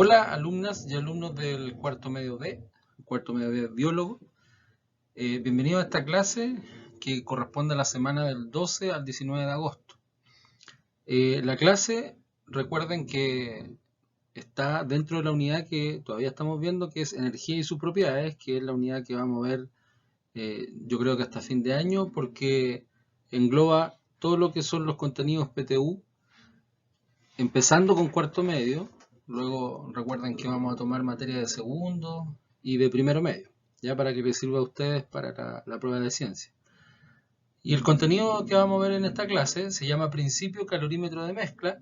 Hola, alumnas y alumnos del cuarto medio D, biólogo. Bienvenidos a esta clase que corresponde a la semana del 12 al 19 de agosto. La clase, recuerden que está dentro de la unidad que todavía estamos viendo, que es energía y sus propiedades, que es la unidad que vamos a ver, yo creo que hasta fin de año, porque engloba todo lo que son los contenidos PTU, empezando con cuarto medio. Luego recuerden que vamos a tomar materia de segundo y de primero medio, ya para que les sirva a ustedes para la prueba de ciencia. Y el contenido que vamos a ver en esta clase se llama Principio Calorímetro de Mezcla,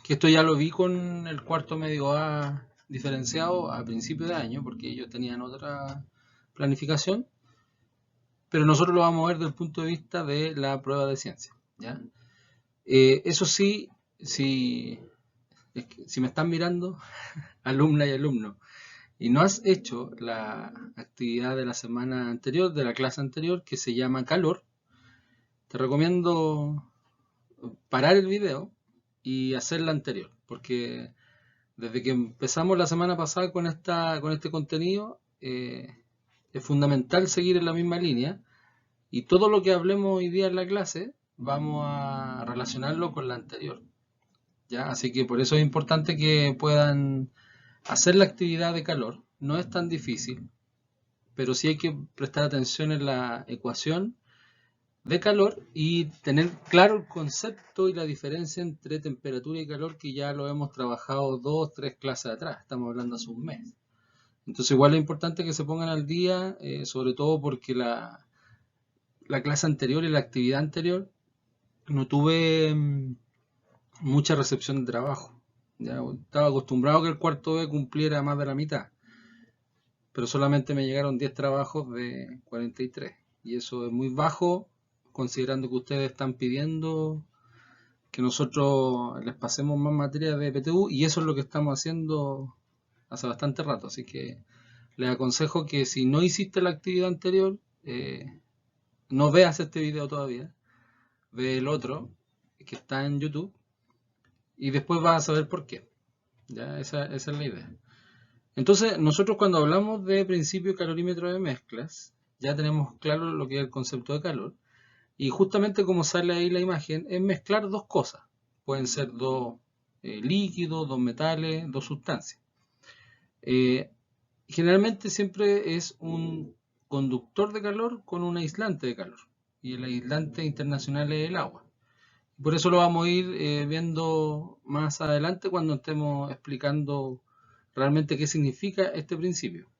que esto ya lo vi con el cuarto medio A diferenciado a principio de año, porque ellos tenían otra planificación, pero nosotros lo vamos a ver desde el punto de vista de la prueba de ciencia, ¿ya? Eso sí, si me están mirando, alumna y alumno, y no has hecho la actividad de la semana anterior, de la clase anterior, que se llama calor, te recomiendo parar el video y hacer la anterior, porque desde que empezamos la semana pasada con este contenido, es fundamental seguir en la misma línea y todo lo que hablemos hoy día en la clase vamos a relacionarlo con la anterior, ¿ya? Así que por eso es importante que puedan hacer la actividad de calor. No es tan difícil, pero sí hay que prestar atención en la ecuación de calor y tener claro el concepto y la diferencia entre temperatura y calor, que ya lo hemos trabajado 2, 3 clases atrás, estamos hablando hace un mes. Entonces igual es importante que se pongan al día, sobre todo porque la clase anterior y la actividad anterior no tuve mucha recepción de trabajo. Ya estaba acostumbrado a que el cuarto B cumpliera más de la mitad, pero solamente me llegaron 10 trabajos de 43. Y eso es muy bajo, considerando que ustedes están pidiendo que nosotros les pasemos más materia de PTU, y eso es lo que estamos haciendo hace bastante rato. Así que les aconsejo que si no hiciste la actividad anterior, no veas este video todavía, ve el otro que está en YouTube y después vas a saber por qué. Ya, esa es la idea. Entonces, nosotros cuando hablamos de principio calorímetro de mezclas, ya tenemos claro lo que es el concepto de calor. Y justamente como sale ahí la imagen, es mezclar dos cosas. Pueden ser dos líquidos, dos metales, dos sustancias. Eh, Generalmente siempre es un conductor de calor con un aislante de calor. Y el aislante internacional es el agua. Por eso lo vamos a ir viendo más adelante cuando estemos explicando realmente qué significa este principio.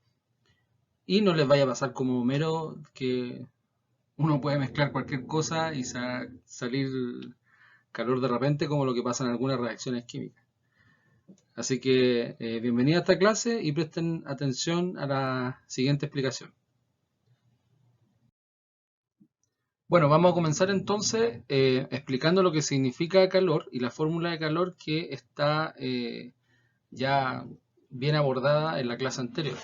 Y no les vaya a pasar como Homero, que uno puede mezclar cualquier cosa y salir calor de repente, como lo que pasa en algunas reacciones químicas. Así que bienvenida a esta clase y presten atención a la siguiente explicación. Bueno, vamos a comenzar entonces explicando lo que significa calor y la fórmula de calor que está ya bien abordada en la clase anterior.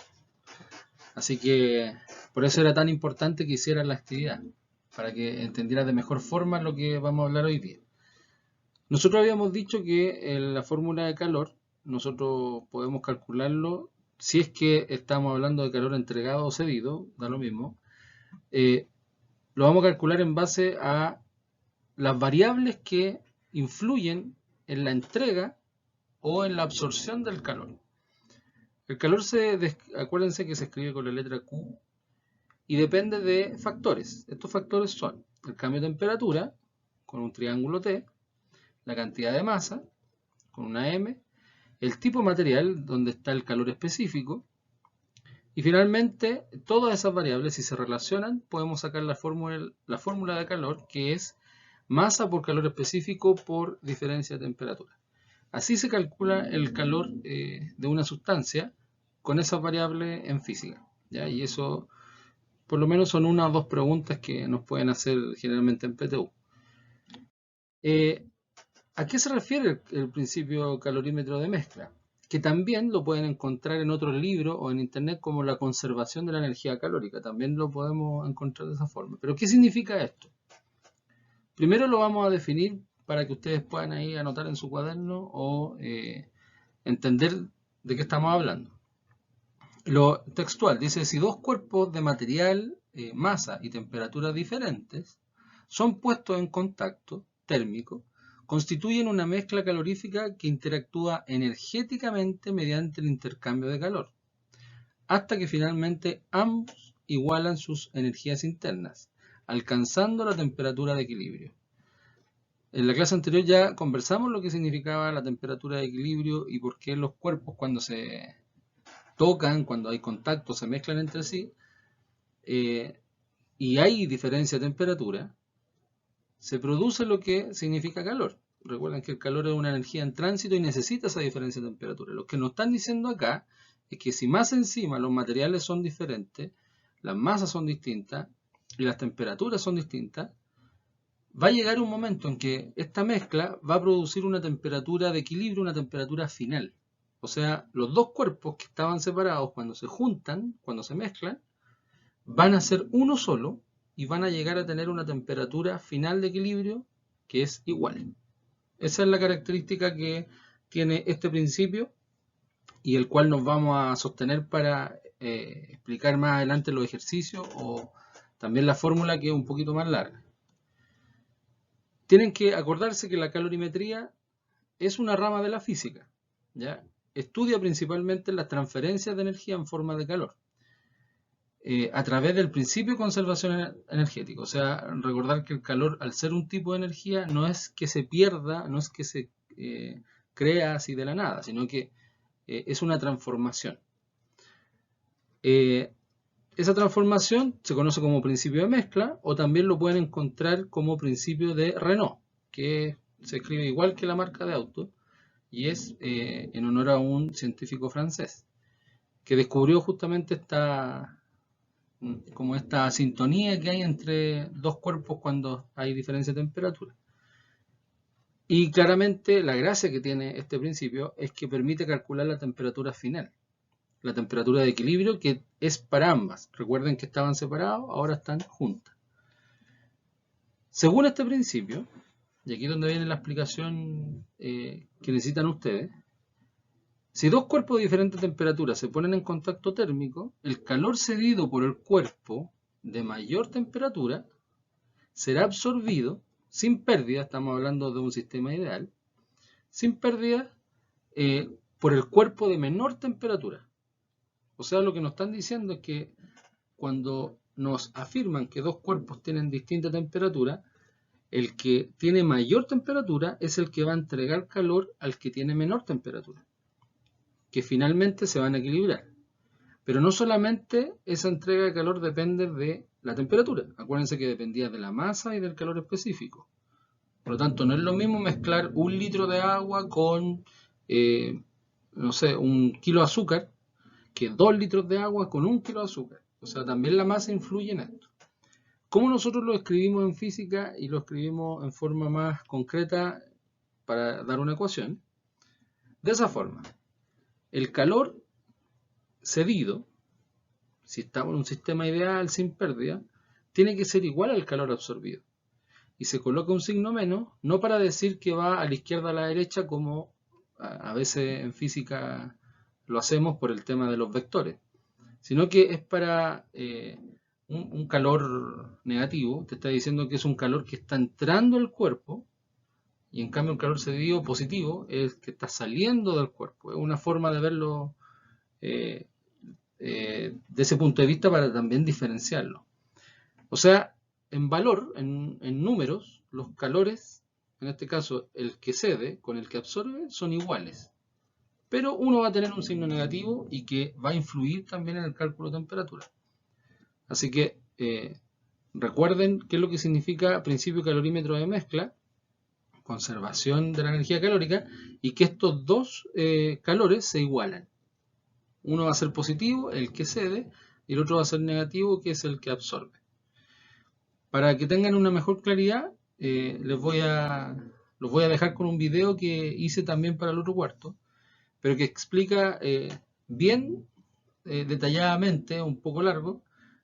Así que por eso era tan importante que hicieran la actividad, para que entendieras de mejor forma lo que vamos a hablar hoy día. Nosotros habíamos dicho que en la fórmula de calor nosotros podemos calcularlo si es que estamos hablando de calor entregado o cedido, da lo mismo. Lo vamos a calcular en base a las variables que influyen en la entrega o en la absorción del calor. El calor acuérdense que se escribe con la letra Q y depende de factores. Estos factores son el cambio de temperatura con un triángulo T, la cantidad de masa con una M, el tipo de material donde está el calor específico, y finalmente todas esas variables, si se relacionan, podemos sacar la fórmula de calor, que es masa por calor específico por diferencia de temperatura. Así se calcula el calor de una sustancia con esas variables en física, ¿ya? Y eso por lo menos son una o dos preguntas que nos pueden hacer generalmente en PTU. ¿A qué se refiere el principio calorímetro de mezcla? Que también lo pueden encontrar en otros libros o en internet como la conservación de la energía calórica. También lo podemos encontrar de esa forma. ¿Pero qué significa esto? Primero lo vamos a definir para que ustedes puedan ahí anotar en su cuaderno o entender de qué estamos hablando. Lo textual dice, si dos cuerpos de material, masa y temperatura diferentes son puestos en contacto térmico, constituyen una mezcla calorífica que interactúa energéticamente mediante el intercambio de calor, hasta que finalmente ambos igualan sus energías internas, alcanzando la temperatura de equilibrio. En la clase anterior ya conversamos lo que significaba la temperatura de equilibrio y por qué los cuerpos cuando se tocan, cuando hay contacto, se mezclan entre sí, y hay diferencia de temperatura, se produce lo que significa calor. Recuerden que el calor es una energía en tránsito y necesita esa diferencia de temperatura. Lo que nos están diciendo acá es que si más encima los materiales son diferentes, las masas son distintas y las temperaturas son distintas, va a llegar un momento en que esta mezcla va a producir una temperatura de equilibrio, una temperatura final. O sea, los dos cuerpos que estaban separados, cuando se juntan, cuando se mezclan, van a ser uno solo y van a llegar a tener una temperatura final de equilibrio que es igual. Esa es la característica que tiene este principio y el cual nos vamos a sostener para explicar más adelante los ejercicios o también la fórmula, que es un poquito más larga. Tienen que acordarse que la calorimetría es una rama de la física, ¿ya? Estudia principalmente las transferencias de energía en forma de calor a través del principio de conservación energética. O sea, recordar que el calor, al ser un tipo de energía, no es que se pierda, no es que se crea así de la nada, sino que es una transformación. Esa transformación se conoce como principio de mezcla o también lo pueden encontrar como principio de Renault, que se escribe igual que la marca de auto y es en honor a un científico francés que descubrió justamente esta sintonía que hay entre dos cuerpos cuando hay diferencia de temperatura. Y claramente la gracia que tiene este principio es que permite calcular la temperatura final, la temperatura de equilibrio, que es para ambas. Recuerden que estaban separados, ahora están juntas. Según este principio, y aquí es donde viene la explicación que necesitan ustedes, si dos cuerpos de diferente temperatura se ponen en contacto térmico, el calor cedido por el cuerpo de mayor temperatura será absorbido sin pérdida, estamos hablando de un sistema ideal, sin pérdida por el cuerpo de menor temperatura. O sea, lo que nos están diciendo es que cuando nos afirman que dos cuerpos tienen distinta temperatura, el que tiene mayor temperatura es el que va a entregar calor al que tiene menor temperatura, que finalmente se van a equilibrar. Pero no solamente esa entrega de calor depende de la temperatura. Acuérdense que dependía de la masa y del calor específico. Por lo tanto, no es lo mismo mezclar 1 litro de agua con, no sé, 1 kilo de azúcar, que 2 litros de agua con 1 kilo de azúcar. O sea, también la masa influye en esto. ¿Cómo nosotros lo escribimos en física y lo escribimos en forma más concreta para dar una ecuación? De esa forma, el calor cedido, si estamos en un sistema ideal sin pérdida, tiene que ser igual al calor absorbido. Y se coloca un signo menos, no para decir que va a la izquierda o a la derecha, como a veces en física lo hacemos por el tema de los vectores, sino que es para un calor negativo, te está diciendo que es un calor que está entrando al cuerpo, y en cambio un calor cedido positivo es que está saliendo del cuerpo. Es una forma de verlo de ese punto de vista para también diferenciarlo. O sea, en valor, en números, los calores, en este caso el que cede con el que absorbe, son iguales. Pero uno va a tener un signo negativo y que va a influir también en el cálculo de temperatura. Así que recuerden qué es lo que significa principio calorímetro de mezcla, conservación de la energía calórica, y que estos dos calores se igualan. Uno va a ser positivo, el que cede, y el otro va a ser negativo, que es el que absorbe. Para que tengan una mejor claridad, los voy a dejar con un video que hice también para el otro cuarto, pero que explica bien detalladamente, un poco largo,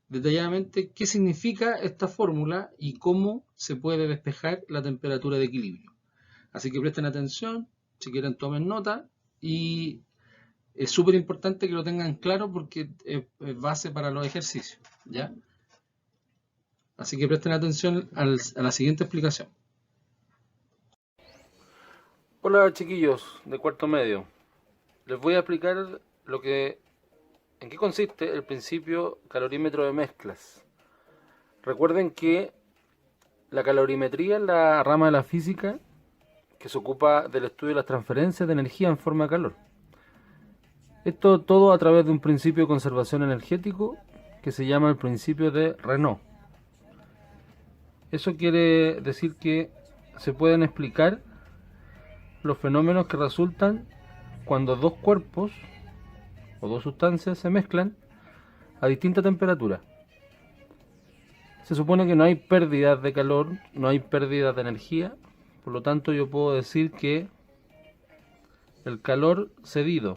detalladamente qué significa esta fórmula y cómo se puede despejar la temperatura de equilibrio. Así que presten atención, si quieren tomen nota y es súper importante que lo tengan claro porque es base para los ejercicios, ¿ya? Así que presten atención a la siguiente explicación. Hola chiquillos de cuarto medio, les voy a explicar en qué consiste el principio calorímetro de mezclas. Recuerden que la calorimetría es la rama de la física que se ocupa del estudio de las transferencias de energía en forma de calor. Esto todo a través de un principio de conservación energético que se llama el principio de Renault. Eso quiere decir que se pueden explicar los fenómenos que resultan cuando dos cuerpos o dos sustancias se mezclan a distinta temperatura. Se supone que no hay pérdidas de calor, no hay pérdidas de energía, por lo tanto yo puedo decir que el calor cedido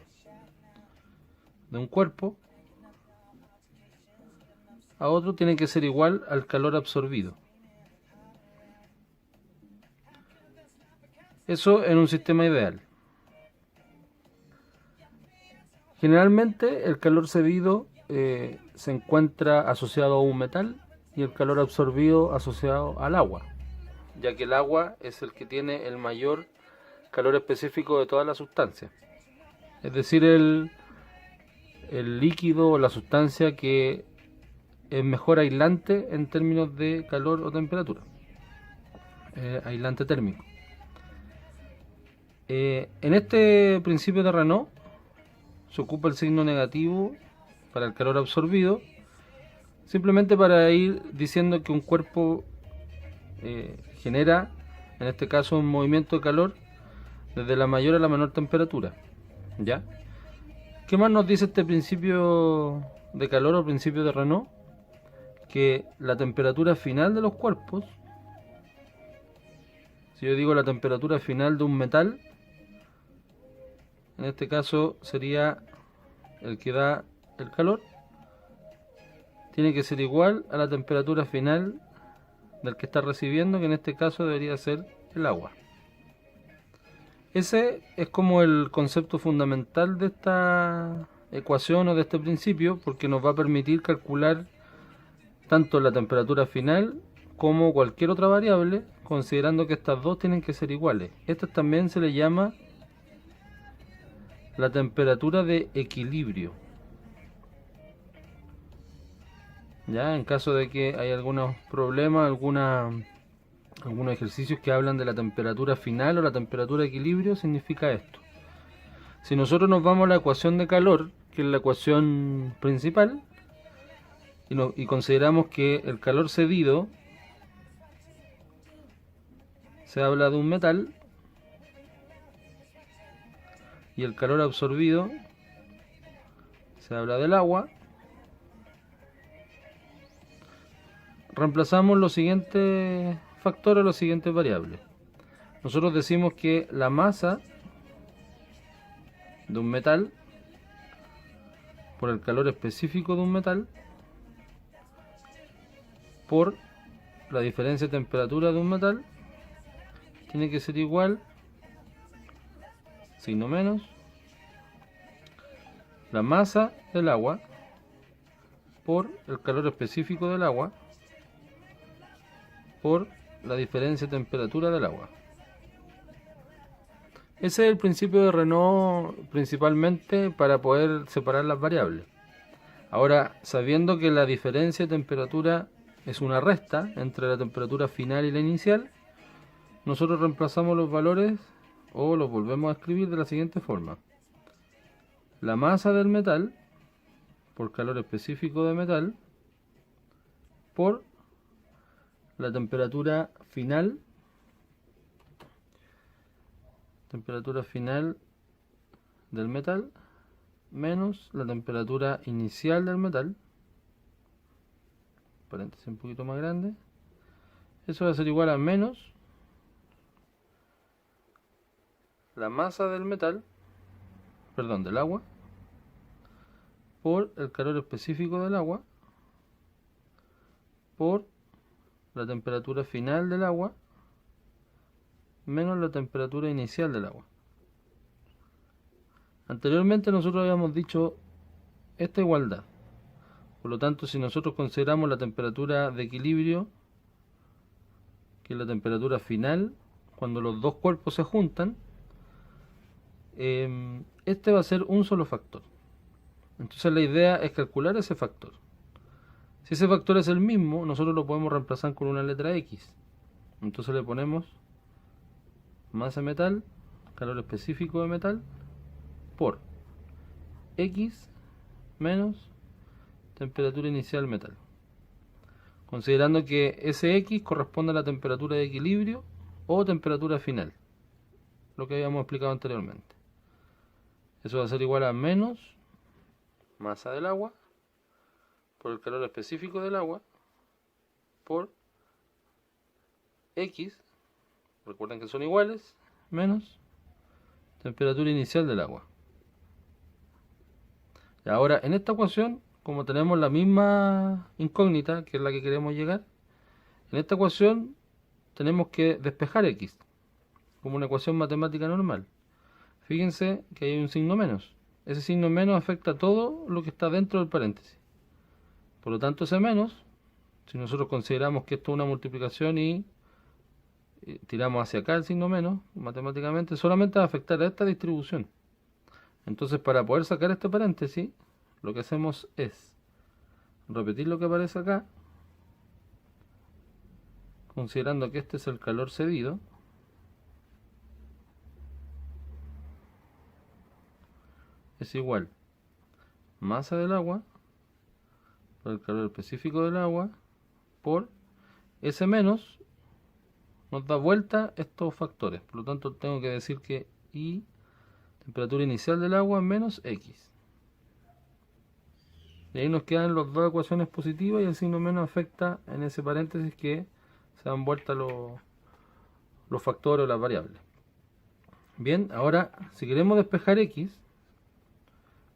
de un cuerpo a otro tiene que ser igual al calor absorbido. Eso en un sistema ideal. Generalmente el calor cedido se encuentra asociado a un metal y el calor absorbido asociado al agua, ya que el agua es el que tiene el mayor calor específico de todas las sustancias. Es decir, el líquido o la sustancia que es mejor aislante en términos de calor o temperatura. Aislante térmico. En este principio de Renault se ocupa el signo negativo para el calor absorbido, simplemente para ir diciendo que un cuerpo genera, en este caso, un movimiento de calor desde la mayor a la menor temperatura. ¿Ya? ¿Qué más nos dice este principio de calor o principio de Renault? Que la temperatura final de los cuerpos, si yo digo la temperatura final de un metal, en este caso sería el que da el calor, tiene que ser igual a la temperatura final del que está recibiendo, que en este caso debería ser el agua. Ese es como el concepto fundamental de esta ecuación o de este principio, porque nos va a permitir calcular tanto la temperatura final como cualquier otra variable, considerando que estas dos tienen que ser iguales. Esto también se le llama la temperatura de equilibrio. Ya, en caso de que hay algunos problemas, algunos ejercicios que hablan de la temperatura final o la temperatura de equilibrio, significa esto. Si nosotros nos vamos a la ecuación de calor, que es la ecuación principal, y consideramos que el calor cedido se habla de un metal y el calor absorbido se habla del agua, reemplazamos los siguientes factores, las siguientes variables. Nosotros decimos que la masa de un metal por el calor específico de un metal por la diferencia de temperatura de un metal tiene que ser igual, signo menos, la masa del agua por el calor específico del agua por la diferencia de temperatura del agua. Ese es el principio de Renault principalmente para poder separar las variables. Ahora, sabiendo que la diferencia de temperatura es una resta entre la temperatura final y la inicial, nosotros reemplazamos los valores o los volvemos a escribir de la siguiente forma. La masa del metal por calor específico de metal por la temperatura final del metal menos la temperatura inicial del metal, paréntesis un poquito más grande, eso va a ser igual a menos la masa del metal, perdón, del agua, por el calor específico del agua, por la temperatura final del agua, menos la temperatura inicial del agua. Anteriormente nosotros habíamos dicho esta igualdad. Por lo tanto, si nosotros consideramos la temperatura de equilibrio, que es la temperatura final, cuando los dos cuerpos se juntan, este va a ser un solo factor. Entonces la idea es calcular ese factor. Si ese factor es el mismo, nosotros lo podemos reemplazar con una letra X. Entonces le ponemos masa de metal, calor específico de metal, por X menos temperatura inicial metal. Considerando que ese X corresponde a la temperatura de equilibrio o temperatura final, lo que habíamos explicado anteriormente. Eso va a ser igual a menos masa del agua por el calor específico del agua por X, recuerden que son iguales, menos temperatura inicial del agua. Y ahora en esta ecuación, como tenemos la misma incógnita, que es la que queremos llegar, en esta ecuación tenemos que despejar X, como una ecuación matemática normal. Fíjense que hay un signo menos. Ese signo menos afecta a todo lo que está dentro del paréntesis. Por lo tanto, ese menos, si nosotros consideramos que esto es una multiplicación y tiramos hacia acá el signo menos, matemáticamente solamente va a afectar a esta distribución. Entonces, para poder sacar este paréntesis, lo que hacemos es repetir lo que aparece acá, considerando que este es el calor cedido, es igual masa del agua por el calor específico del agua por S menos, nos da vuelta estos factores. Por lo tanto, tengo que decir que I, temperatura inicial del agua, menos X. Y ahí nos quedan las dos ecuaciones positivas y el signo menos afecta en ese paréntesis que se dan vuelta los factores o las variables. Bien, ahora si queremos despejar X,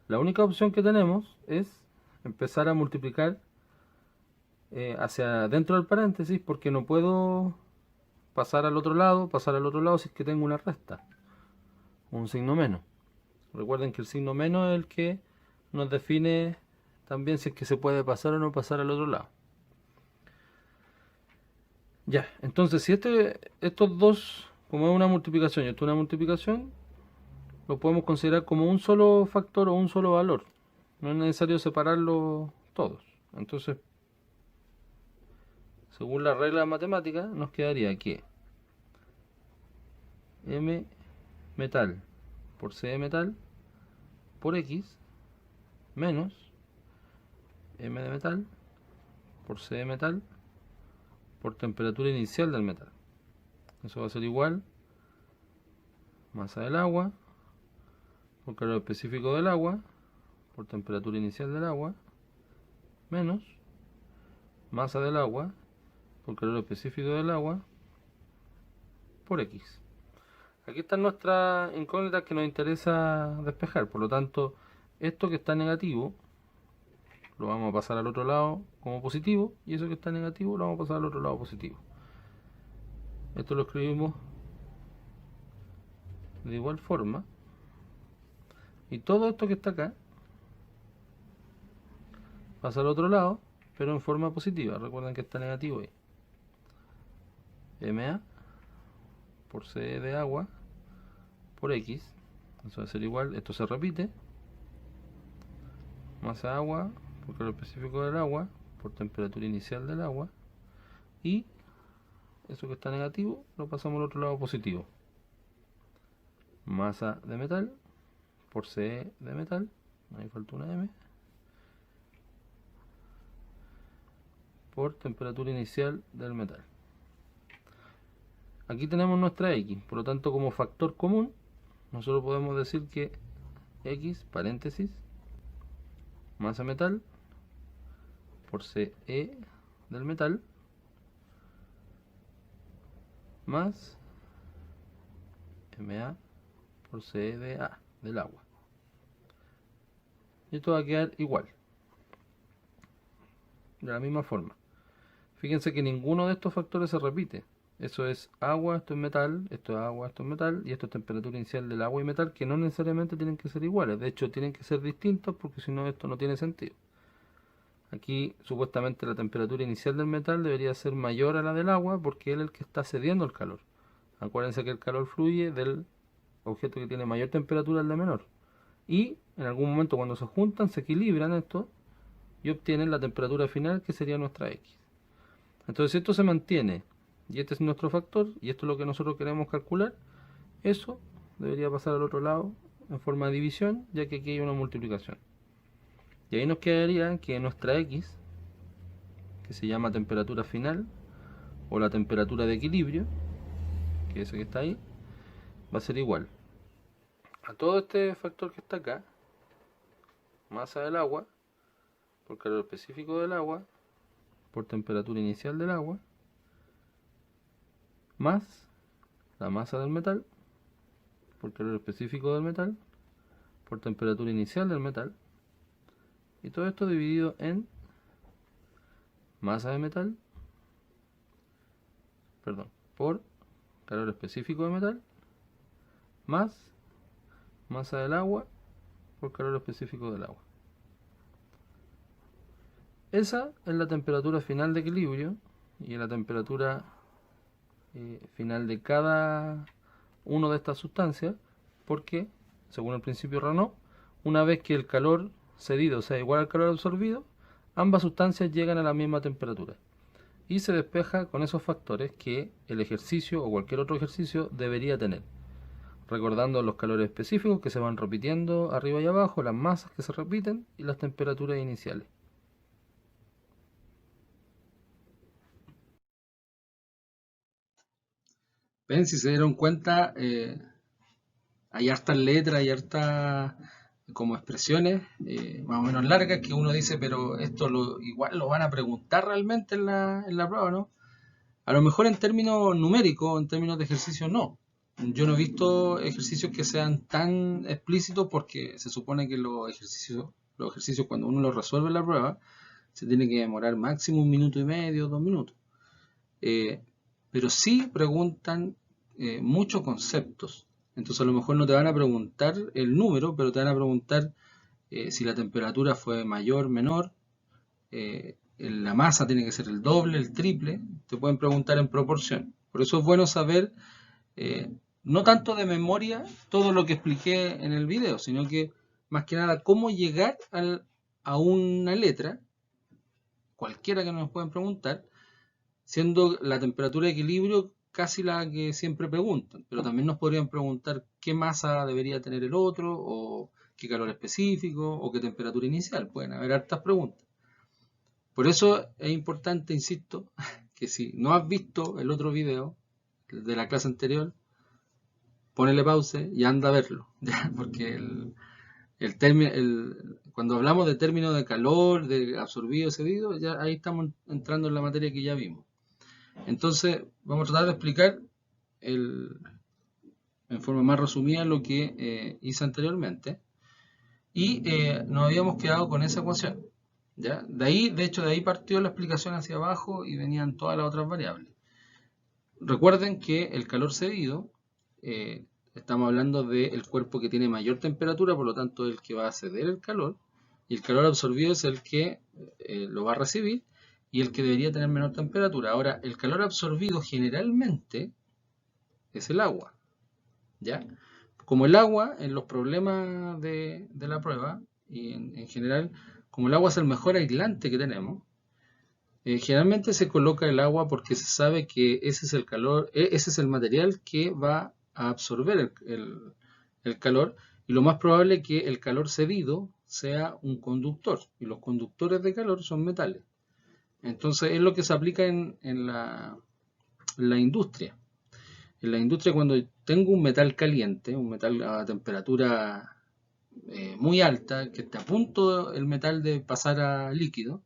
la única opción que tenemos es empezar a multiplicar hacia dentro del paréntesis, porque no puedo pasar al otro lado si es que tengo una resta, un signo menos. Recuerden que el signo menos es el que nos define también si es que se puede pasar o no pasar al otro lado. Ya, entonces si estos dos, como es una multiplicación y esto es una multiplicación, lo podemos considerar como un solo factor o un solo valor. No es necesario separarlos todos. Entonces, según la regla matemática, nos quedaría que M metal por C de metal por X menos M de metal por C de metal por temperatura inicial del metal. Eso va a ser igual masa del agua por calor específico del agua por temperatura inicial del agua menos masa del agua por calor específico del agua por X. Aquí están nuestras incógnitas que nos interesa despejar. Por lo tanto, esto que está negativo lo vamos a pasar al otro lado como positivo, y eso que está negativo lo vamos a pasar al otro lado positivo. Esto lo escribimos de igual forma, y todo esto que está acá pasa al otro lado, pero en forma positiva. Recuerden que está negativo ahí. MA por C de agua por X, eso va a ser igual, esto se repite, masa de agua por calor específico del agua por temperatura inicial del agua, y eso que está negativo lo pasamos al otro lado positivo, masa de metal por C de metal, ahí falta una M, por temperatura inicial del metal. Aquí tenemos nuestra X, por lo tanto, como factor común nosotros podemos decir que X, paréntesis, masa metal por CE del metal más MA por CE de A del agua. Y esto va a quedar igual, de la misma forma. Fíjense que ninguno de estos factores se repite. Eso es agua, esto es metal, esto es agua, esto es metal, y esto es temperatura inicial del agua y metal, que no necesariamente tienen que ser iguales. De hecho, tienen que ser distintos porque si no, esto no tiene sentido. Aquí, supuestamente, la temperatura inicial del metal debería ser mayor a la del agua porque él es el que está cediendo el calor. Acuérdense que el calor fluye del objeto que tiene mayor temperatura al de menor. Y en algún momento, cuando se juntan, se equilibran esto y obtienen la temperatura final, que sería nuestra X. Entonces, si esto se mantiene y este es nuestro factor y esto es lo que nosotros queremos calcular, eso debería pasar al otro lado en forma de división, ya que aquí hay una multiplicación. Y ahí nos quedaría que nuestra X, que se llama temperatura final, o la temperatura de equilibrio, que es ese que está ahí, va a ser igual a todo este factor que está acá, masa del agua, por calor específico del agua, por temperatura inicial del agua, más la masa del metal, por calor específico del metal, por temperatura inicial del metal, y todo esto dividido en masa de metal, perdón, por calor específico de metal, más masa del agua por calor específico del agua. Esa es la temperatura final de equilibrio y la temperatura final de cada una de estas sustancias, porque, según el principio Renault, una vez que el calor cedido sea igual al calor absorbido, ambas sustancias llegan a la misma temperatura. Y se despeja con esos factores que el ejercicio o cualquier otro ejercicio debería tener. Recordando los calores específicos que se van repitiendo arriba y abajo, las masas que se repiten y las temperaturas iniciales. Ven, si se dieron cuenta, hay hartas letras, hay hartas como expresiones más o menos largas que uno dice, pero esto igual lo van a preguntar realmente en la prueba, ¿no? A lo mejor en términos numéricos, en términos de ejercicio, no. Yo no he visto ejercicios que sean tan explícitos porque se supone que los ejercicios cuando uno los resuelve en la prueba, se tiene que demorar máximo 1 minuto y medio, 2 minutos. Eh, pero sí preguntan muchos conceptos. Entonces a lo mejor no te van a preguntar el número, pero te van a preguntar si la temperatura fue mayor, menor, la masa tiene que ser el doble, el triple, te pueden preguntar en proporción. Por eso es bueno saber, eh, no tanto de memoria, todo lo que expliqué en el video, sino que más que nada cómo llegar a una letra, cualquiera que nos puedan preguntar, siendo la temperatura de equilibrio casi la que siempre preguntan, pero también nos podrían preguntar qué masa debería tener el otro, o qué calor específico, o qué temperatura inicial. Pueden haber hartas preguntas. Por eso es importante, insisto, que si no has visto el otro video de la clase anterior, ponele pause y anda a verlo, ¿ya? Porque cuando hablamos de términos de calor, de absorbido, cedido, ya ahí estamos entrando en la materia que ya vimos. Entonces, vamos a tratar de explicar en forma más resumida lo que hice anteriormente. Y nos habíamos quedado con esa ecuación. ¿Ya? De hecho, de ahí partió la explicación hacia abajo y venían todas las otras variables. Recuerden que el calor cedido, estamos hablando del cuerpo que tiene mayor temperatura, por lo tanto el que va a ceder el calor, y el calor absorbido es el que lo va a recibir y el que debería tener menor temperatura. Ahora, el calor absorbido generalmente es el agua, ¿ya? Como el agua, en los problemas de la prueba, y en general, como el agua es el mejor aislante que tenemos, generalmente se coloca el agua porque se sabe que ese es el calor, ese es el material que va a absorber el calor, y lo más probable es que el calor cedido sea un conductor, y los conductores de calor son metales. Entonces es lo que se aplica en la industria. En la industria, cuando tengo un metal caliente, un metal a temperatura muy alta, que está a punto el metal de pasar a líquido,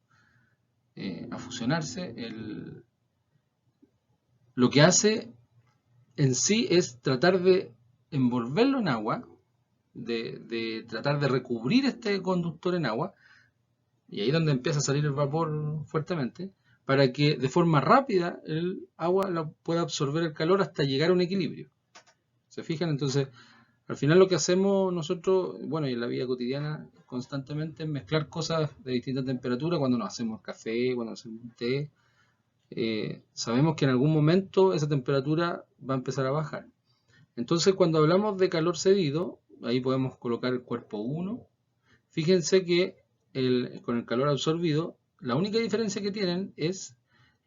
a fusionarse, lo que hace en sí es tratar de envolverlo en agua, de tratar de recubrir este conductor en agua, y ahí es donde empieza a salir el vapor fuertemente, para que de forma rápida el agua pueda absorber el calor hasta llegar a un equilibrio. ¿Se fijan? Entonces, al final lo que hacemos nosotros, bueno, y en la vida cotidiana constantemente es mezclar cosas de distinta temperatura cuando nos hacemos café, cuando hacemos té. Sabemos que en algún momento esa temperatura va a empezar a bajar. Entonces, cuando hablamos de calor cedido, ahí podemos colocar el cuerpo 1. Fíjense que con el calor absorbido, la única diferencia que tienen es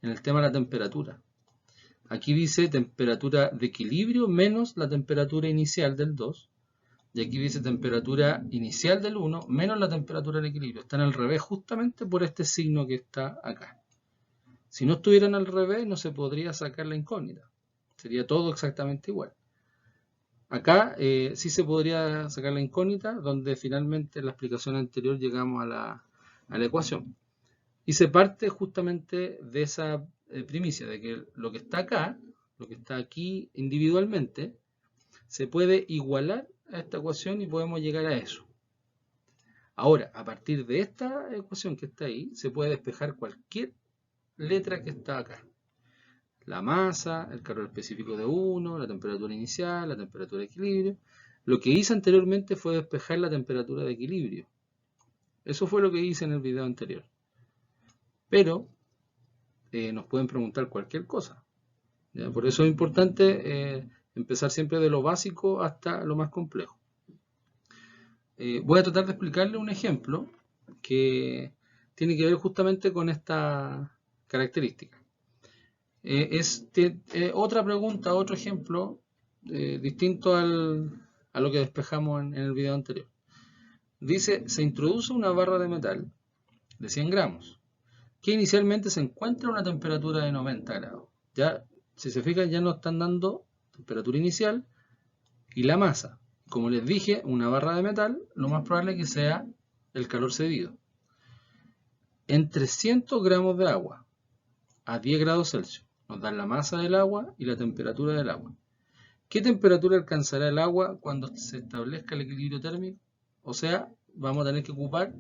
en el tema de la temperatura. Aquí dice temperatura de equilibrio menos la temperatura inicial del 2. Y aquí dice temperatura inicial del 1 menos la temperatura del equilibrio. Están al revés justamente por este signo que está acá. Si no estuvieran al revés, no se podría sacar la incógnita. Sería todo exactamente igual. Acá sí se podría sacar la incógnita, donde finalmente en la explicación anterior llegamos a la ecuación. Y se parte justamente de esa primicia, de que lo que está acá, lo que está aquí individualmente, se puede igualar a esta ecuación y podemos llegar a eso. Ahora, a partir de esta ecuación que está ahí, se puede despejar cualquier letra que está acá. La masa, el calor específico de 1, la temperatura inicial, la temperatura de equilibrio. Lo que hice anteriormente fue despejar la temperatura de equilibrio. Eso fue lo que hice en el video anterior. Pero nos pueden preguntar cualquier cosa. ¿Ya? Por eso es importante empezar siempre de lo básico hasta lo más complejo. Voy a tratar de explicarle un ejemplo que tiene que ver justamente con esta característica. Otra pregunta, otro ejemplo distinto a lo que despejamos en el video anterior. Dice, se introduce una barra de metal de 100 gramos que inicialmente se encuentra a una temperatura de 90 grados. Ya, si se fijan, ya nos están dando temperatura inicial y la masa. Como les dije, una barra de metal, lo más probable es que sea el calor cedido. En 300 gramos de agua a 10 grados Celsius nos dan la masa del agua y la temperatura del agua. ¿Qué temperatura alcanzará el agua cuando se establezca el equilibrio térmico? O sea, vamos a tener que ocupar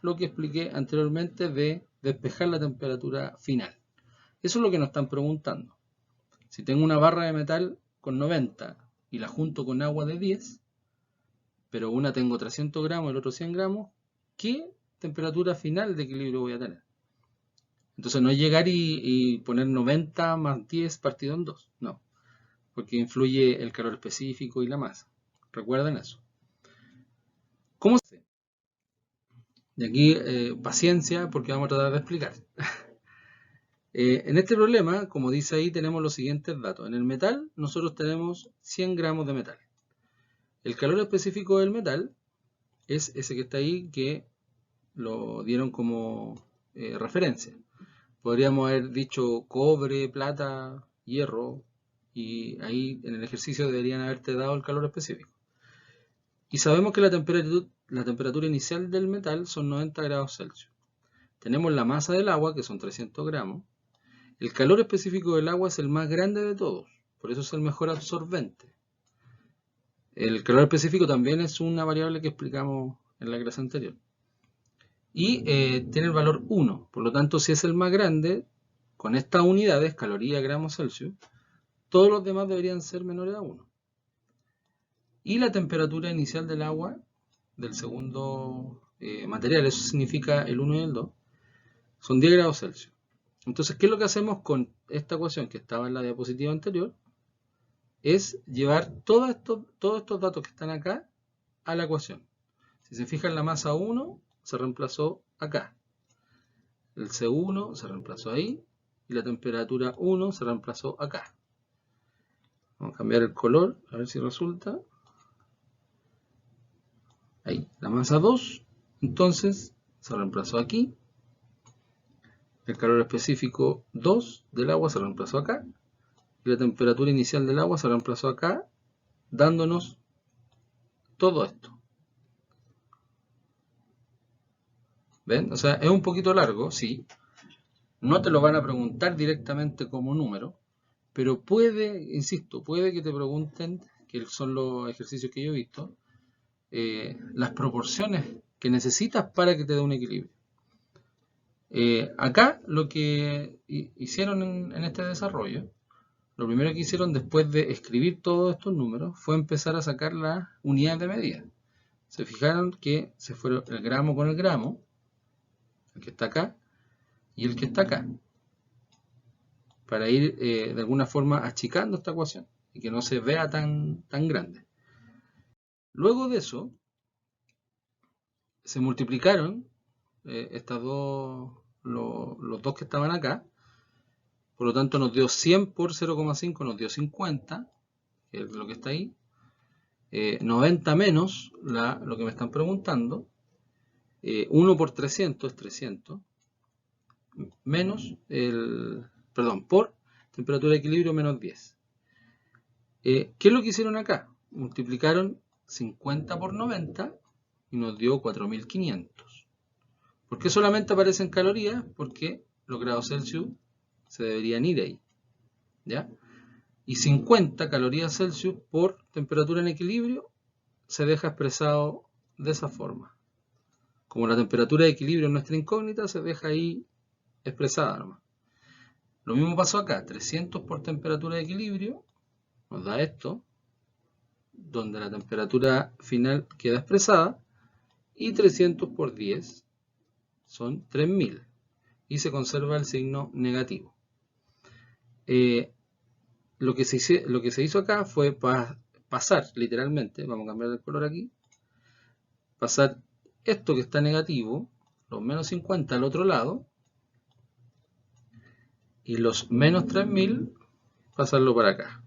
lo que expliqué anteriormente de despejar la temperatura final. Eso es lo que nos están preguntando. Si tengo una barra de metal con 90 y la junto con agua de 10, pero una tengo 300 gramos y el otro 100 gramos, ¿qué temperatura final de equilibrio voy a tener? Entonces no es llegar y poner 90 más 10 partido en 2, no, porque influye el calor específico y la masa. Recuerden eso. ¿Cómo se hace? Y aquí paciencia porque vamos a tratar de explicar. En este problema, como dice ahí, tenemos los siguientes datos. En el metal nosotros tenemos 100 gramos de metal. El calor específico del metal es ese que está ahí, que lo dieron como referencia. Podríamos haber dicho cobre, plata, hierro, y ahí en el ejercicio deberían haberte dado el calor específico. Y sabemos que la temperatura inicial del metal son 90 grados Celsius. Tenemos la masa del agua, que son 300 gramos. El calor específico del agua es el más grande de todos, por eso es el mejor absorbente. El calor específico también es una variable que explicamos en la clase anterior. Y tiene el valor 1, por lo tanto, si es el más grande, con estas unidades, calorías, gramos Celsius, todos los demás deberían ser menores a 1. Y la temperatura inicial del agua, del segundo material, eso significa el 1 y el 2, son 10 grados Celsius. Entonces, ¿qué es lo que hacemos con esta ecuación que estaba en la diapositiva anterior? Es llevar todos estos datos que están acá a la ecuación. Si se fijan, la masa 1 se reemplazó acá. El C1 se reemplazó ahí. Y la temperatura 1 se reemplazó acá. Vamos a cambiar el color, a ver si resulta. Ahí, la masa 2, entonces, se reemplazó aquí. El calor específico 2 del agua se reemplazó acá. Y la temperatura inicial del agua se reemplazó acá, dándonos todo esto. ¿Ven? O sea, es un poquito largo, sí. No te lo van a preguntar directamente como número, pero puede, insisto, puede que te pregunten, que son los ejercicios que yo he visto, las proporciones que necesitas para que te dé un equilibrio. Acá lo que hicieron en este desarrollo, lo primero que hicieron después de escribir todos estos números fue empezar a sacar las unidades de medida. Se fijaron que se fueron el gramo con el gramo, el que está acá y el que está acá, para ir de alguna forma achicando esta ecuación y que no se vea tan grande. Luego de eso, se multiplicaron los dos que estaban acá, por lo tanto nos dio 100 por 0,5, nos dio 50, que es lo que está ahí, 90 menos lo que me están preguntando, 1 por 300 es 300, menos por temperatura de equilibrio menos 10. ¿Qué es lo que hicieron acá? Multiplicaron 50 por 90 y nos dio 4500. ¿Por qué solamente aparecen calorías? Porque los grados Celsius se deberían ir ahí, ¿ya? Y 50 calorías Celsius por temperatura en equilibrio se deja expresado de esa forma. Como la temperatura de equilibrio es nuestra incógnita, se deja ahí expresada nomás. Lo mismo pasó acá, 300 por temperatura de equilibrio nos da esto, donde la temperatura final queda expresada, y 300 por 10 son 3000 y se conserva el signo negativo. Lo que se hizo acá fue pasar literalmente, vamos a cambiar el color aquí, pasar esto que está negativo, los menos 50 al otro lado, y los menos 3000 pasarlo para acá.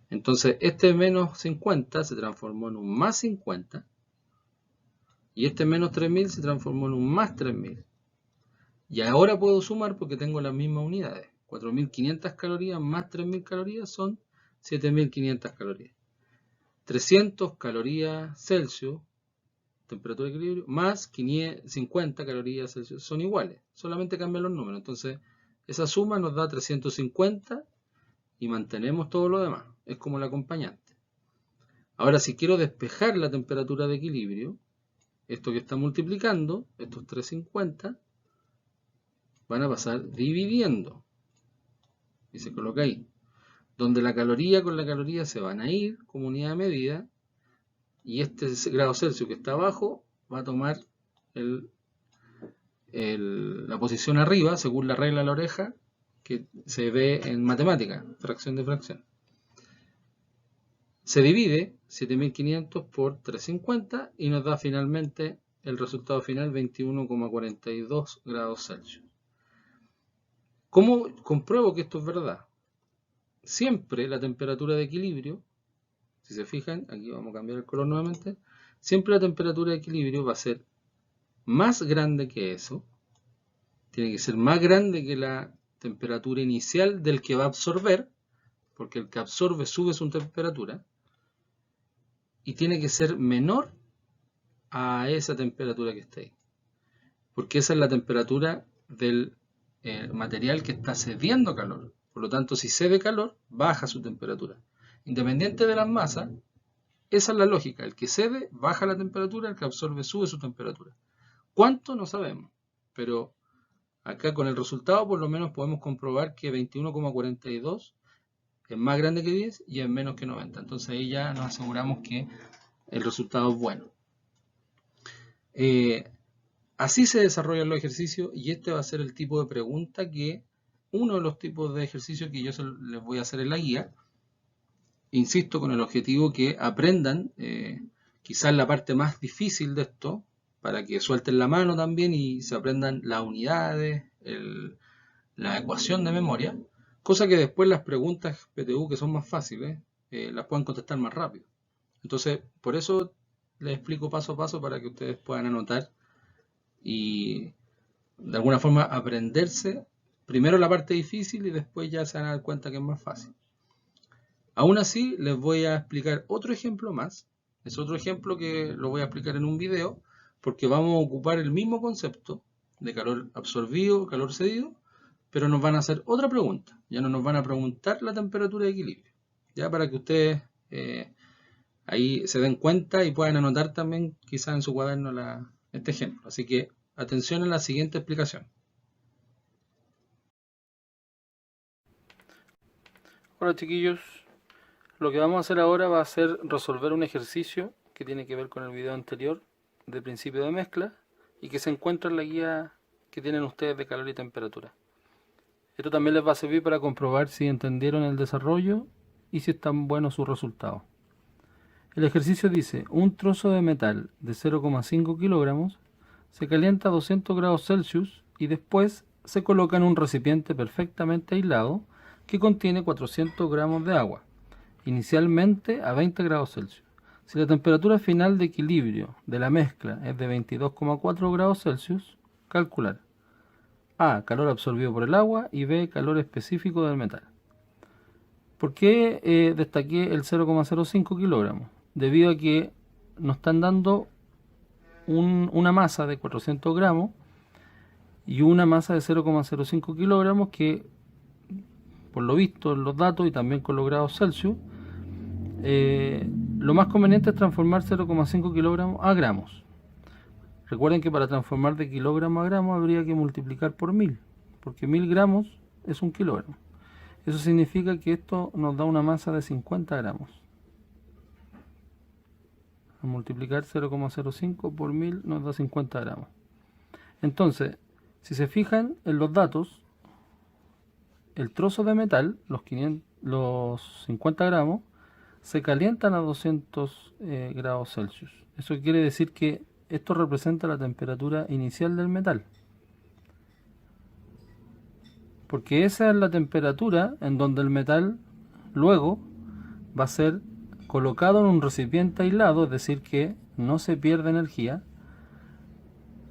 Entonces este menos 50 se transformó en un más 50 y este menos 3000 se transformó en un más 3000. Y ahora puedo sumar porque tengo las mismas unidades. 4500 calorías más 3000 calorías son 7500 calorías. 300 calorías Celsius, temperatura de equilibrio, más 50 calorías Celsius son iguales. Solamente cambian los números. Entonces esa suma nos da 350 y mantenemos todo lo demás. Es como el acompañante. Ahora si quiero despejar la temperatura de equilibrio, esto que está multiplicando, estos 350, van a pasar dividiendo. Y se coloca ahí. Donde la caloría con la caloría se van a ir como unidad de medida. Y este grado Celsius que está abajo va a tomar la posición arriba, según la regla de la oreja, que se ve en matemática, fracción de fracción. Se divide 7500 por 350 y nos da finalmente el resultado final 21,42 grados Celsius. ¿Cómo compruebo que esto es verdad? Siempre la temperatura de equilibrio, si se fijan, aquí vamos a cambiar el color nuevamente, siempre la temperatura de equilibrio va a ser más grande que eso, tiene que ser más grande que la temperatura inicial del que va a absorber, porque el que absorbe sube su temperatura, y tiene que ser menor a esa temperatura que está ahí, porque esa es la temperatura del material que está cediendo calor. Por lo tanto, si cede calor, baja su temperatura. Independiente de las masas, esa es la lógica. El que cede, baja la temperatura, el que absorbe, sube su temperatura. ¿Cuánto? No sabemos. Pero acá con el resultado, por lo menos podemos comprobar que 21,42 es más grande que 10 y es menos que 90. Entonces ahí ya nos aseguramos que el resultado es bueno. Así se desarrollan los ejercicios y este va a ser el tipo de pregunta que, uno de los tipos de ejercicios que yo les voy a hacer en la guía. Insisto, con el objetivo que aprendan quizás la parte más difícil de esto, para que suelten la mano también y se aprendan las unidades, la ecuación de memoria, cosa que después las preguntas PTU que son más fáciles las puedan contestar más rápido. Entonces, por eso les explico paso a paso para que ustedes puedan anotar y de alguna forma aprenderse primero la parte difícil y después ya se van a dar cuenta que es más fácil. Aún así, les voy a explicar otro ejemplo más. Es otro ejemplo que lo voy a explicar en un video porque vamos a ocupar el mismo concepto de calor absorbido, calor cedido, pero nos van a hacer otra pregunta. Ya no nos van a preguntar la temperatura de equilibrio. Ya para que ustedes ahí se den cuenta y puedan anotar también quizás en su cuaderno este ejemplo. Así que atención a la siguiente explicación. Hola chiquillos, lo que vamos a hacer ahora va a ser resolver un ejercicio que tiene que ver con el video anterior de principio de mezcla y que se encuentra en la guía que tienen ustedes de calor y temperatura. Esto también les va a servir para comprobar si entendieron el desarrollo y si están buenos sus resultados. El ejercicio dice, un trozo de metal de 0,5 kilogramos se calienta a 200 grados Celsius y después se coloca en un recipiente perfectamente aislado que contiene 400 gramos de agua, inicialmente a 20 grados Celsius. Si la temperatura final de equilibrio de la mezcla es de 22,4 grados Celsius, calcular A, calor absorbido por el agua y B, calor específico del metal. ¿Por qué destaqué el 0,05 kilogramos? Debido a que nos están dando una masa de 400 gramos y una masa de 0,05 kilogramos que, por lo visto en los datos y también con los grados Celsius, lo más conveniente es transformar 0,5 kilogramos a gramos. Recuerden que para transformar de kilogramo a gramo habría que multiplicar por 1000, porque 1000 gramos es un kilogramo. Eso significa que esto nos da una masa de 50 gramos. Al multiplicar 0,05 por 1000 nos da 50 gramos. Entonces, si se fijan en los datos, el trozo de metal, los 50 gramos, se calientan a 200 grados Celsius. Eso quiere decir que esto representa la temperatura inicial del metal. Porque esa es la temperatura en donde el metal luego va a ser colocado en un recipiente aislado, es decir, que no se pierde energía.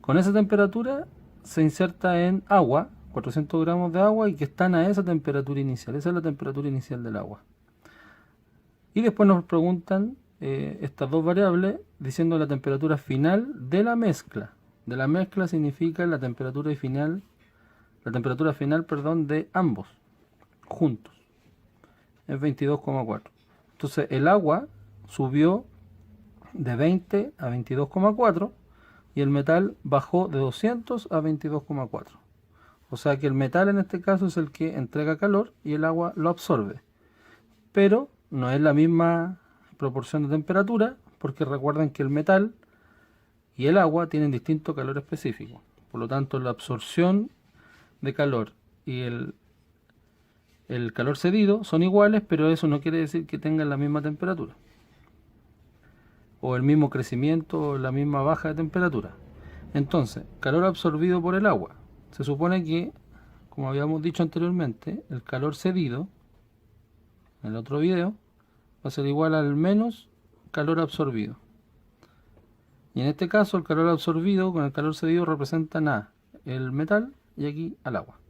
Con esa temperatura se inserta en agua, 400 gramos de agua, y que están a esa temperatura inicial. Esa es la temperatura inicial del agua. Y después nos preguntan estas dos variables diciendo la temperatura final de la mezcla. De la mezcla significa la temperatura final, de ambos juntos. Es 22,4. Entonces el agua subió de 20 a 22,4 y el metal bajó de 200 a 22,4. O sea que el metal en este caso es el que entrega calor y el agua lo absorbe. Pero no es la misma proporción de temperatura, porque recuerden que el metal y el agua tienen distinto calor específico. Por lo tanto, la absorción de calor y el calor cedido son iguales, pero eso no quiere decir que tengan la misma temperatura, o el mismo crecimiento, o la misma baja de temperatura. Entonces, calor absorbido por el agua. Se supone que, como habíamos dicho anteriormente, el calor cedido, en el otro video, va a ser igual al menos calor absorbido. Y en este caso el calor absorbido con el calor cedido representan a el metal y aquí al agua.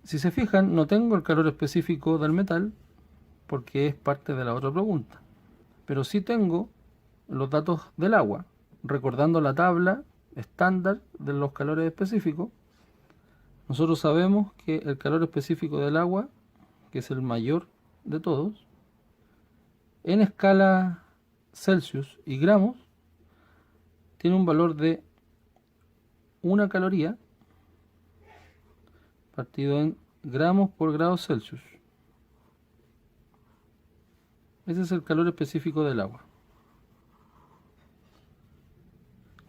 Si se fijan, no tengo el calor específico del metal porque es parte de la otra pregunta. Pero sí tengo los datos del agua, recordando la tabla estándar de los calores específicos. Nosotros sabemos que el calor específico del agua, que es el mayor de todos, en escala Celsius y gramos, tiene un valor de 1 caloría partido en gramos por grado Celsius. Ese es el calor específico del agua,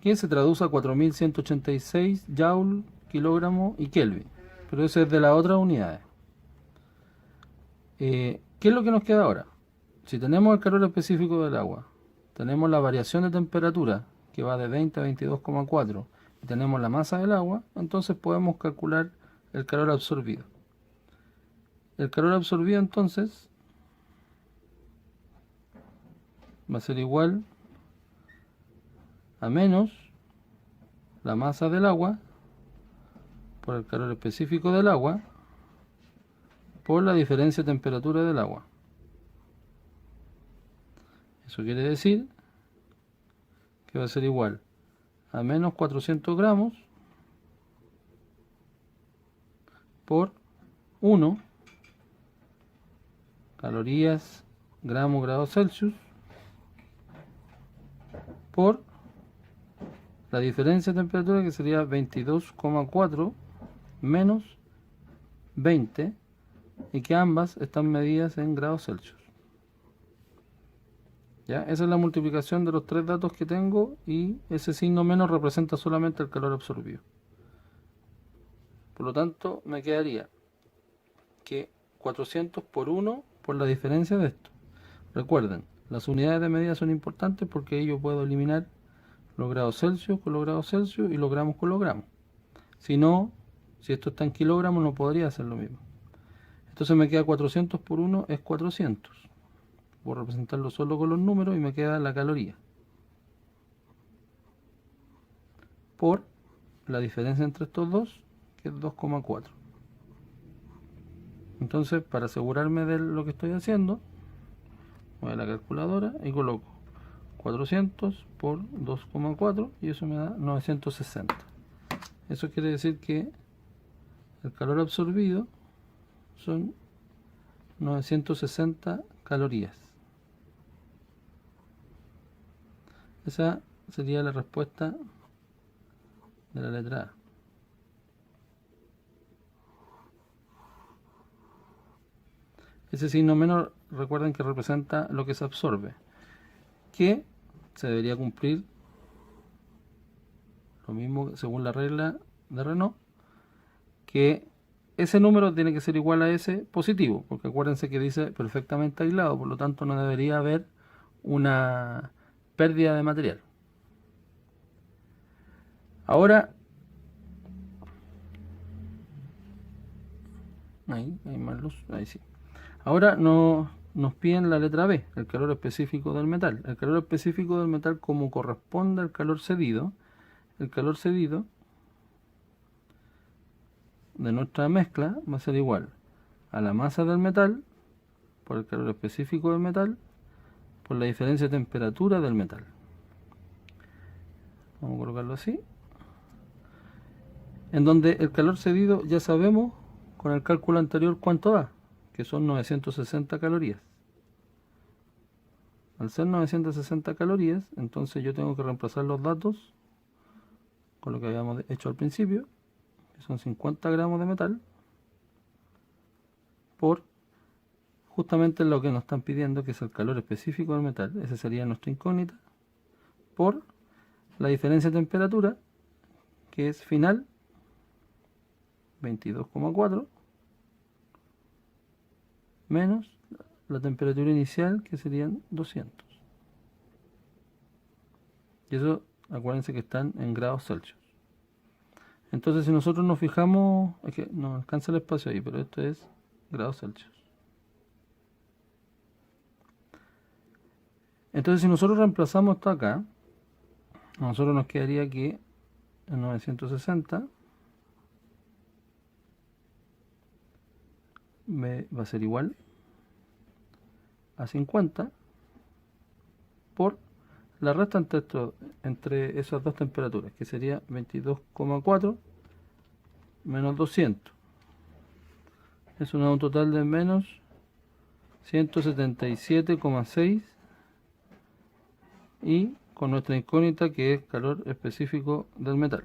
que se traduce a 4186 joule, kilogramo y kelvin, pero ese es de las otras unidades. ¿Qué es lo que nos queda ahora? Si tenemos el calor específico del agua, tenemos la variación de temperatura que va de 20 a 22,4 y tenemos la masa del agua, entonces podemos calcular el calor absorbido. El calor absorbido entonces va a ser igual a menos la masa del agua por el calor específico del agua por la diferencia de temperatura del agua. Eso quiere decir que va a ser igual a menos 400 gramos por 1 calorías gramos grados Celsius por la diferencia de temperatura, que sería 22,4 menos 20 y que ambas están medidas en grados Celsius. ¿Ya? Esa es la multiplicación de los tres datos que tengo y ese signo menos representa solamente el calor absorbido. Por lo tanto, me quedaría que 400 por 1 por la diferencia de esto. Recuerden, las unidades de medida son importantes porque ahí yo puedo eliminar los grados Celsius con los grados Celsius y los gramos con los gramos. Si no, si esto está en kilogramos, no podría hacer lo mismo. Entonces me queda 400 por 1 es 400. Voy a representarlo solo con los números y me queda la caloría. Por la diferencia entre estos dos, que es 2,4. Entonces, para asegurarme de lo que estoy haciendo, voy a la calculadora y coloco 400 por 2,4 y eso me da 960. Eso quiere decir que el calor absorbido son 960 calorías. Esa sería la respuesta de la letra A. Ese signo menos, recuerden que representa lo que se absorbe, que se debería cumplir lo mismo según la regla de Renault, que ese número tiene que ser igual a ese positivo, porque acuérdense que dice perfectamente aislado, por lo tanto no debería haber una pérdida de material. Ahora, ahí hay más luz, ahí sí. Ahora nos piden la letra B, el calor específico del metal. El calor específico del metal, como corresponde al calor cedido, el calor cedido de nuestra mezcla va a ser igual a la masa del metal por el calor específico del metal por la diferencia de temperatura del metal. Vamos a colocarlo así. En donde el calor cedido ya sabemos con el cálculo anterior cuánto da, que son 960 calorías. Al ser 960 calorías, entonces yo tengo que reemplazar los datos con lo que habíamos hecho al principio, que son 50 gramos de metal, por justamente lo que nos están pidiendo, que es el calor específico del metal. Esa sería nuestra incógnita, por la diferencia de temperatura, que es final 22,4 menos la temperatura inicial, que serían 200. Y eso, acuérdense que están en grados Celsius. Entonces, si nosotros nos fijamos, es que no alcanza el espacio ahí, pero esto es grados Celsius. Entonces, si nosotros reemplazamos esto acá, a nosotros nos quedaría que en 960 va a ser igual a 50 por la resta entre esas dos temperaturas, que sería 22,4 menos 200. Eso nos da un total de menos 177,6 y con nuestra incógnita, que es calor específico del metal.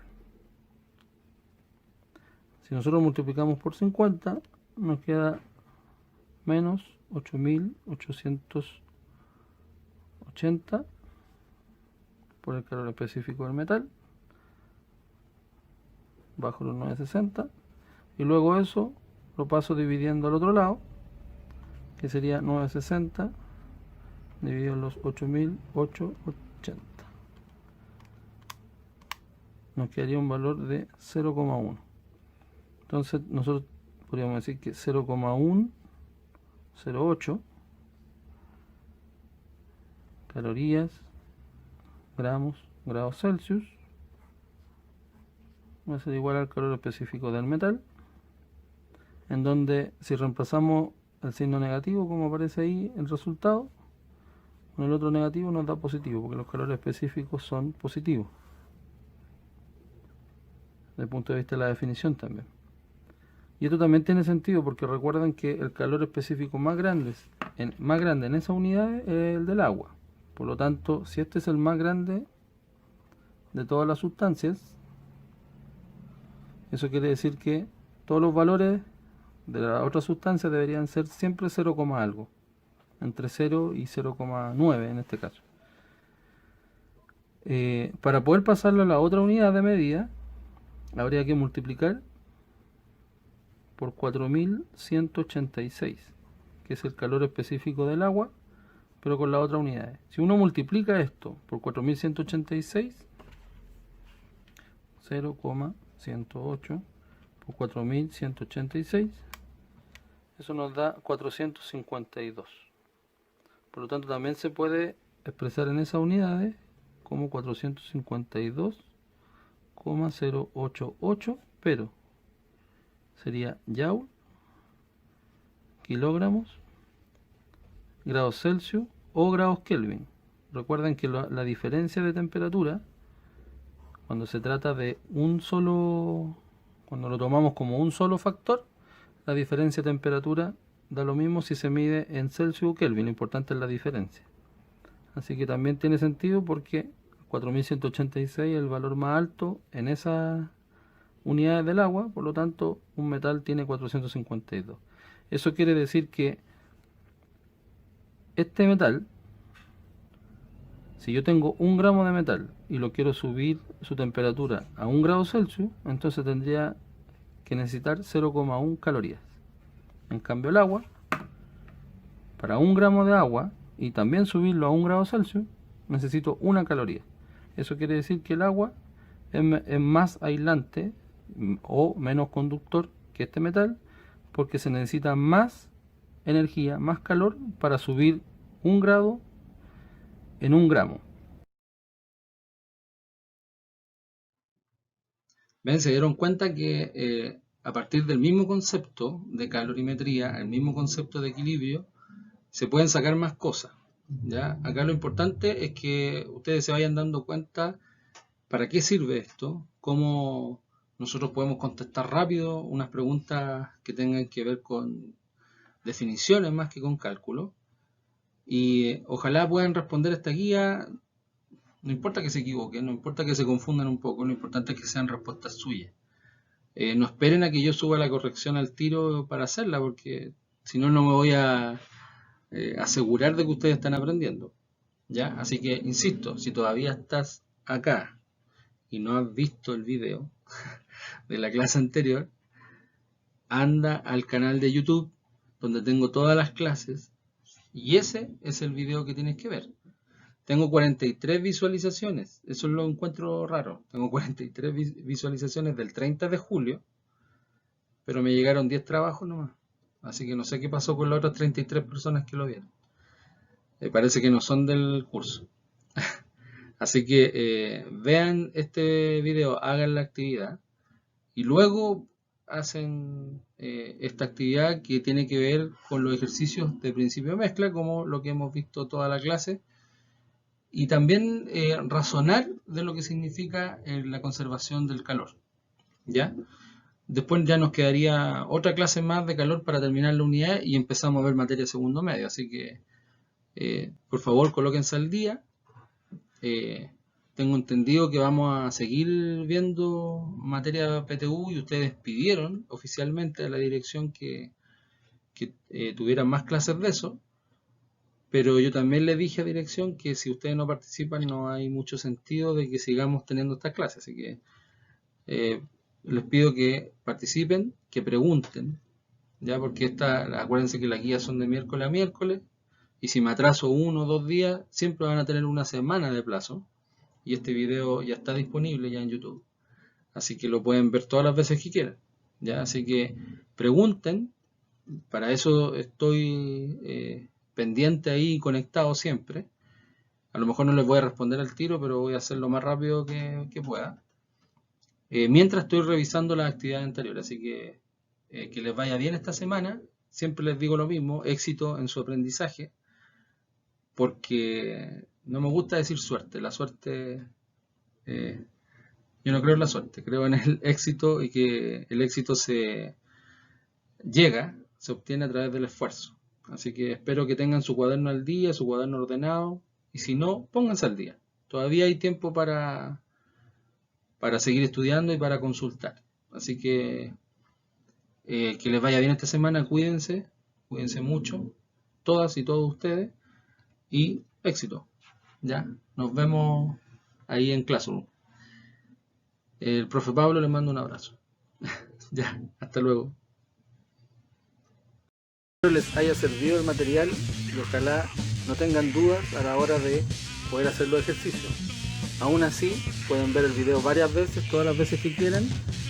Si nosotros multiplicamos por 50, nos queda menos 8.880 por el calor específico del metal bajo los 960, y luego eso lo paso dividiendo al otro lado, que sería 960 dividido en los 8.880. Nos quedaría un valor de 0,1. Entonces nosotros podríamos decir que 0,108 calorías, grados Celsius, va a ser igual al calor específico del metal, en donde si reemplazamos el signo negativo, como aparece ahí el resultado, con el otro negativo nos da positivo, porque los calores específicos son positivos, desde el punto de vista de la definición también. Y esto también tiene sentido, porque recuerden que el calor específico más grande en esa unidad es el del agua. Por lo tanto, si este es el más grande de todas las sustancias, eso quiere decir que todos los valores de la otra sustancia deberían ser siempre 0, algo, entre 0 y 0,9 en este caso. Para poder pasarlo a la otra unidad de medida, habría que multiplicar por 4186, que es el calor específico del agua, pero con las otras unidades. Si uno multiplica esto por 4186, 0,108 por 4186, eso nos da 452. Por lo tanto, también se puede expresar en esas unidades como 452,088, pero sería joule, kilogramos, grados Celsius o grados Kelvin. Recuerden que la diferencia de temperatura, cuando se trata de cuando lo tomamos como un solo factor, la diferencia de temperatura da lo mismo si se mide en Celsius o Kelvin, lo importante es la diferencia. Así que también tiene sentido porque 4186 es el valor más alto en esas unidades del agua, por lo tanto un metal tiene 452. Eso quiere decir que este metal, si yo tengo 1 gramo de metal y lo quiero subir su temperatura a 1 grado Celsius, entonces tendría que necesitar 0,1 calorías. En cambio el agua, para 1 gramo de agua y también subirlo a 1 grado Celsius, necesito 1 caloría. Eso quiere decir que el agua es más aislante o menos conductor que este metal, porque se necesita más energía, más calor para subir 1 grado en 1 gramo. ¿Ven? Se dieron cuenta que a partir del mismo concepto de calorimetría, el mismo concepto de equilibrio, se pueden sacar más cosas. ¿Ya? Acá lo importante es que ustedes se vayan dando cuenta para qué sirve esto, cómo nosotros podemos contestar rápido unas preguntas que tengan que ver con definiciones más que con cálculo. Y ojalá puedan responder esta guía. No importa que se equivoquen, no importa que se confundan un poco, lo importante es que sean respuestas suyas. No esperen a que yo suba la corrección al tiro para hacerla, porque si no, no me voy a asegurar de que ustedes están aprendiendo. ¿Ya? Así que, insisto, si todavía estás acá y no has visto el video de la clase anterior, anda al canal de YouTube donde tengo todas las clases y ese es el video que tienes que ver. Tengo 43 visualizaciones, eso lo encuentro raro. Tengo 43 visualizaciones del 30 de julio, pero me llegaron 10 trabajos nomás. Así que no sé qué pasó con las otras 33 personas que lo vieron. Parece que no son del curso. Así que vean este video, hagan la actividad y luego hacen esta actividad que tiene que ver con los ejercicios de principio de mezcla, como lo que hemos visto toda la clase. Y también razonar de lo que significa la conservación del calor. ¿Ya? Después ya nos quedaría otra clase más de calor para terminar la unidad y empezamos a ver materia segundo medio. Así que, por favor, colóquense al día. Tengo entendido que vamos a seguir viendo materia PTU y ustedes pidieron oficialmente a la dirección que tuvieran más clases de eso. Pero yo también le dije a dirección que si ustedes no participan no hay mucho sentido de que sigamos teniendo estas clases. Así que les pido que participen, que pregunten, ya porque acuérdense que las guías son de miércoles a miércoles y si me atraso 1 o 2 días siempre van a tener una semana de plazo y este video ya está disponible ya en YouTube. Así que lo pueden ver todas las veces que quieran. ¿Ya? Así que pregunten, para eso estoy pendiente ahí, conectado siempre. A lo mejor no les voy a responder al tiro, pero voy a hacer lo más rápido que pueda. Mientras estoy revisando las actividades anteriores, así que les vaya bien esta semana. Siempre les digo lo mismo, éxito en su aprendizaje, porque no me gusta decir suerte. La suerte, yo no creo en la suerte, creo en el éxito y que el éxito se obtiene a través del esfuerzo. Así que espero que tengan su cuaderno al día, su cuaderno ordenado, y si no, pónganse al día. Todavía hay tiempo para seguir estudiando y para consultar. Así que Que les vaya bien esta semana, cuídense mucho, todas y todos ustedes, y éxito. Ya, nos vemos ahí en Classroom. El profe Pablo les manda un abrazo. Ya, hasta luego. Espero les haya servido el material y ojalá no tengan dudas a la hora de poder hacer los ejercicios. Aún así, pueden ver el video varias veces, todas las veces que quieran,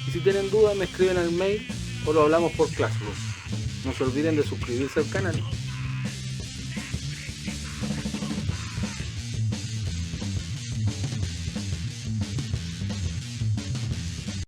y si tienen dudas me escriben al mail o lo hablamos por Classroom. No se olviden de suscribirse al canal